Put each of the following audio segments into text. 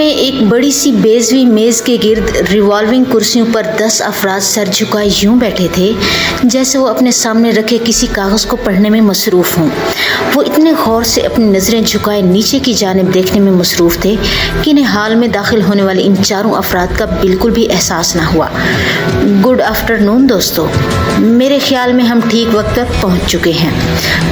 में एक बड़ी सी बेजवी मेज के गिर्द रिवॉल्विंग कुर्सियों पर 10 अफराद सर झुकाए यूं बैठे थे जैसे वो अपने सामने रखे किसी कागज को पढ़ने में मसरूफ हों। वो इतने गौर से अपनी नजरें झुकाए नीचे की जानिब देखने में मसरूफ थे कि इन्हें हाल में दाखिल होने वाले इन चारों अफराद का बिल्कुल भी एहसास ना हुआ। गुड आफ्टरनून दोस्तों, मेरे ख्याल में हम ठीक वक्त पर पहुंच चुके हैं,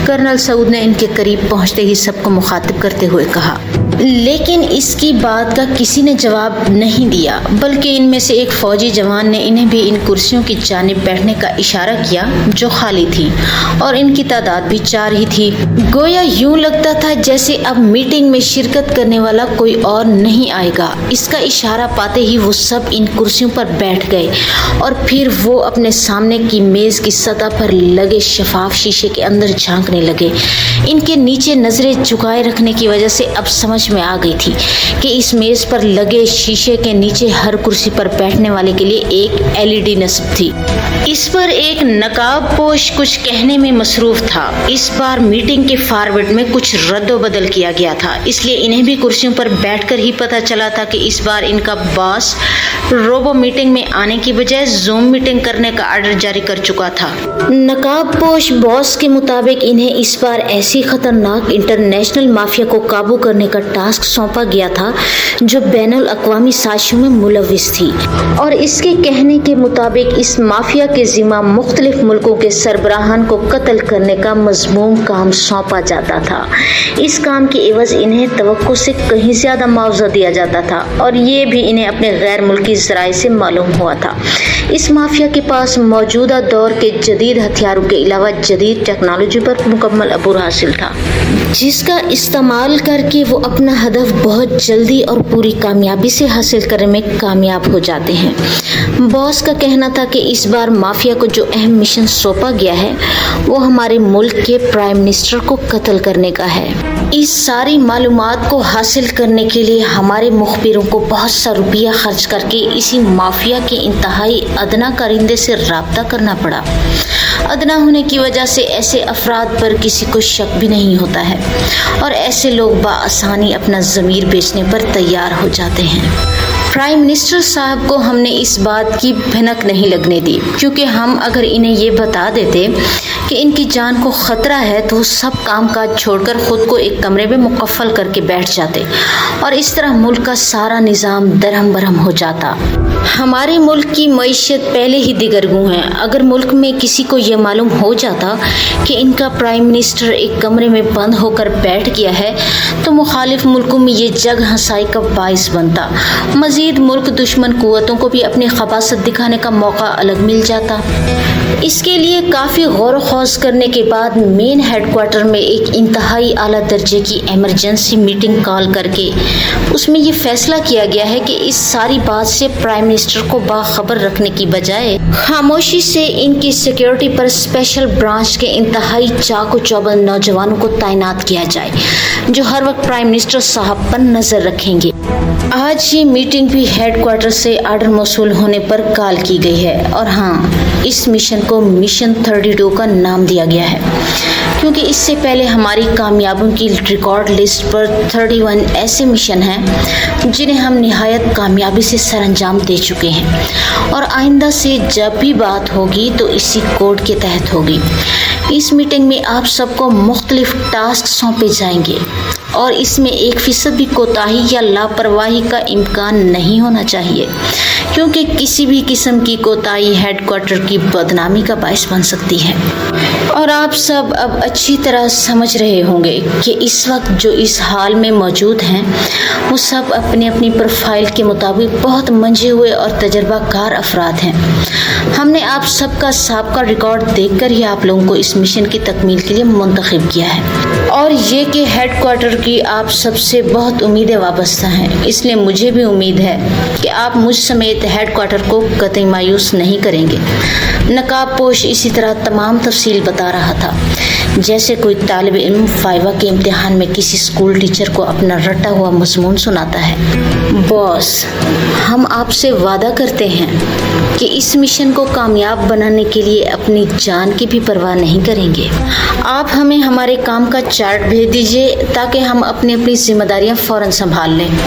कर्नल सऊद ने इनके करीब पहुंचते ही सबको मुखातिब करते हुए कहा। लेकिन इसकी बात का किसी ने जवाब नहीं दिया, बल्कि इनमें से एक फौजी जवान ने इन्हें भी इन कुर्सियों की जानिब बैठने का इशारा किया जो खाली थी, और इनकी तादाद भी 4 ही थी। गोया यूं लगता था जैसे अब मीटिंग में शिरकत करने वाला कोई और नहीं आएगा। इसका इशारा पाते ही वो सब इन कुर्सियों पर बैठ गए और फिर वो अपने सामने की मेज की सतह पर लगे शफाफ शीशे के अंदर झांकने लगे। इनके नीचे नजरें झुकाए रखने की वजह से अब समझ में आ गई थी कि इस मेज पर लगे शीशे के नीचे हर कुर्सी पर बैठने वाले के लिए एक एलईडी नस्ब थी। इस पर एक नकाबपोश कुछ कहने में मसरूफ था। इस बार मीटिंग के फॉर्मेट में कुछ रद्द-ओ-बदल किया गया था, इसलिए इन्हें भी कुर्सियों पर बैठकर ही पता चला था कि इस बार इनका बॉस रोबो मीटिंग में आने की बजाय जूम मीटिंग करने का आर्डर जारी कर चुका था। नकाबपोश बॉस के मुताबिक इन्हें इस बार ऐसी खतरनाक इंटरनेशनल माफिया को काबू करने का टास्क सौंपा गया था जो बैनुल अक़वामी साजिशों में मुलव्विस थी, और इसके कहने के मुताबिक इस माफिया के जिम्मा मुख्तलिफ मुल्कों के सरबराहान को कत्ल करने का मज़मूम काम सौंपा जाता था। इस काम की एवज इन्हें तवक्को से कहीं ज्यादा मुआवजा दिया जाता था, और ये भी इन्हें अपने गैर मुल्की ज़राए से मालूम हुआ था। इस माफिया के पास मौजूदा दौर के जदीद हथियारों के अलावा जदीद टेक्नोलॉजी पर मुकम्मल अबूर हासिल था, जिसका इस्तेमाल करके वो अपना हदफ बहुत जल्दी और पूरी कामयाबी से हासिल करने में कामयाब हो जाते हैं। बॉस का कहना था कि इस बार माफिया को जो अहम मिशन सौंपा गया है वो हमारे मुल्क के प्राइम मिनिस्टर को कत्ल करने का है। इस सारी मालूमात को हासिल करने के लिए हमारे मुखबिरों को बहुत सा रुपया खर्च करके इसी माफिया के इंतहाई अदना कारिंदे से राब्ता करना पड़ा। अदना होने की वजह से ऐसे अफराद पर किसी को शक भी नहीं होता है, और ऐसे लोग बाआसानी अपना ज़मीर बेचने पर तैयार हो जाते हैं। प्राइम मिनिस्टर साहब को हमने इस बात की भनक नहीं लगने दी, क्योंकि हम अगर इन्हें ये बता देते कि इनकी जान को ख़तरा है तो वो सब काम काज छोड़कर ख़ुद को एक कमरे में मुकफ़ल करके बैठ जाते, और इस तरह मुल्क का सारा निज़ाम दरहम बरहम हो जाता। हमारे मुल्क की मईशत पहले ही दिगरगू है। अगर मुल्क में किसी को यह मालूम हो जाता कि इनका प्राइम मिनिस्टर एक कमरे में बंद होकर बैठ गया है तो मुखालिफ मुल्कों में ये जग हंसाई का बाइस बनता। मजीद मुल्क दुश्मन कुव्वतों को भी अपनी खबासत दिखाने का मौका अलग मिल जाता। इसके लिए काफ़ी गौर खौज करने के बाद मेन हेडक्वार्टर में एक इंतहाई आला दर्जे की एमरजेंसी मीटिंग कॉल करके उसमें ये फैसला किया गया है कि इस सारी बात से प्राइम मिनिस्टर को बाखबर रखने की बजाय खामोशी से इनकी सिक्योरिटी पर स्पेशल ब्रांच के इंतहाई चाको चौबंद नौजवानों को तैनात किया जाए, जो हर वक्त प्राइम मिनिस्टर साहब पर नजर रखेंगे। आज ये मीटिंग भी हेडक्वार्टर से आर्डर मौसूल होने पर कॉल की गई है, और हाँ, इस मिशन को मिशन 32 का नाम दिया गया है, क्योंकि इससे पहले हमारी कामयाबियों की रिकॉर्ड लिस्ट पर 31 ऐसे मिशन हैं जिन्हें हम निहायत कामयाबी से सरअंजाम दे चुके हैं, और आइंदा से जब भी बात होगी तो इसी कोड के तहत होगी। इस मीटिंग में आप सबको मुख्तलिफ टास्क सौंपे जाएंगे, और इसमें 1% भी कोताही या लापरवाही का इम्कान नहीं होना चाहिए, क्योंकि किसी भी किस्म की कोताही हेडक्वार्टर की बदनामी का बायस बन सकती है। और आप सब अब अच्छी तरह समझ रहे होंगे कि इस वक्त जो इस हाल में मौजूद हैं वो सब अपनी अपनी प्रोफाइल के मुताबिक बहुत मंझे हुए और तजर्बाकार अफराद हैं। हमने आप सबका साबका रिकॉर्ड देखकर ही आप लोगों को इस मिशन की तकमील के लिए मुंतखब किया है, और ये कि हेडक्वार्टर की आप सबसे बहुत उम्मीदें वाबस्ता हैं। इसलिए मुझे भी उम्मीद है कि आप मुझ समेत हेडक्वार्टर को कतई मायूस नहीं करेंगे। नकाबपोश इसी तरह तमाम तफसील बता रहा था, जैसे कोई तालिब इल्म फाइवा के इम्तिहान में किसी स्कूल टीचर को अपना रटा हुआ मज़मून सुनाता है। बॉस, हम आपसे वादा करते हैं कि इस मिशन को कामयाब बनाने के लिए अपनी जान की भी परवाह नहीं करेंगे। आप हमें हमारे काम का चार्ट भेज दीजिए ताकि हम अपनी अपनी जिम्मेदारियां फ़ौरन संभाल लें।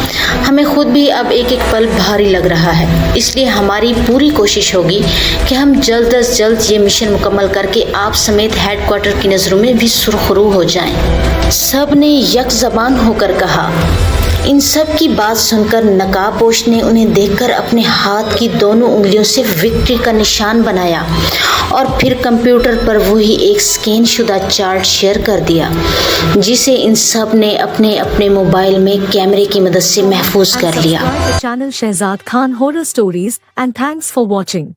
हमें खुद भी अब एक एक पल भारी लग रहा है, इसलिए हमारी पूरी कोशिश होगी कि हम जल्द अज जल्द ये मिशन मुकम्मल करके आप समेत हेडक्वार्टर की नज़रों में भी सुरखरू हो जाएं। सब ने एक ज़बान होकर कहा। इन सब की बात सुनकर नकाबपोश ने उन्हें देखकर अपने हाथ की दोनों उंगलियों से विक्ट्री का निशान बनाया और फिर कंप्यूटर पर वही एक स्कैन शुदा चार्ट शेयर कर दिया, जिसे इन सब ने अपने अपने मोबाइल में कैमरे की मदद से महफूज कर लिया। Channel Shehzad Khan Horror Stories, and thanks for watching.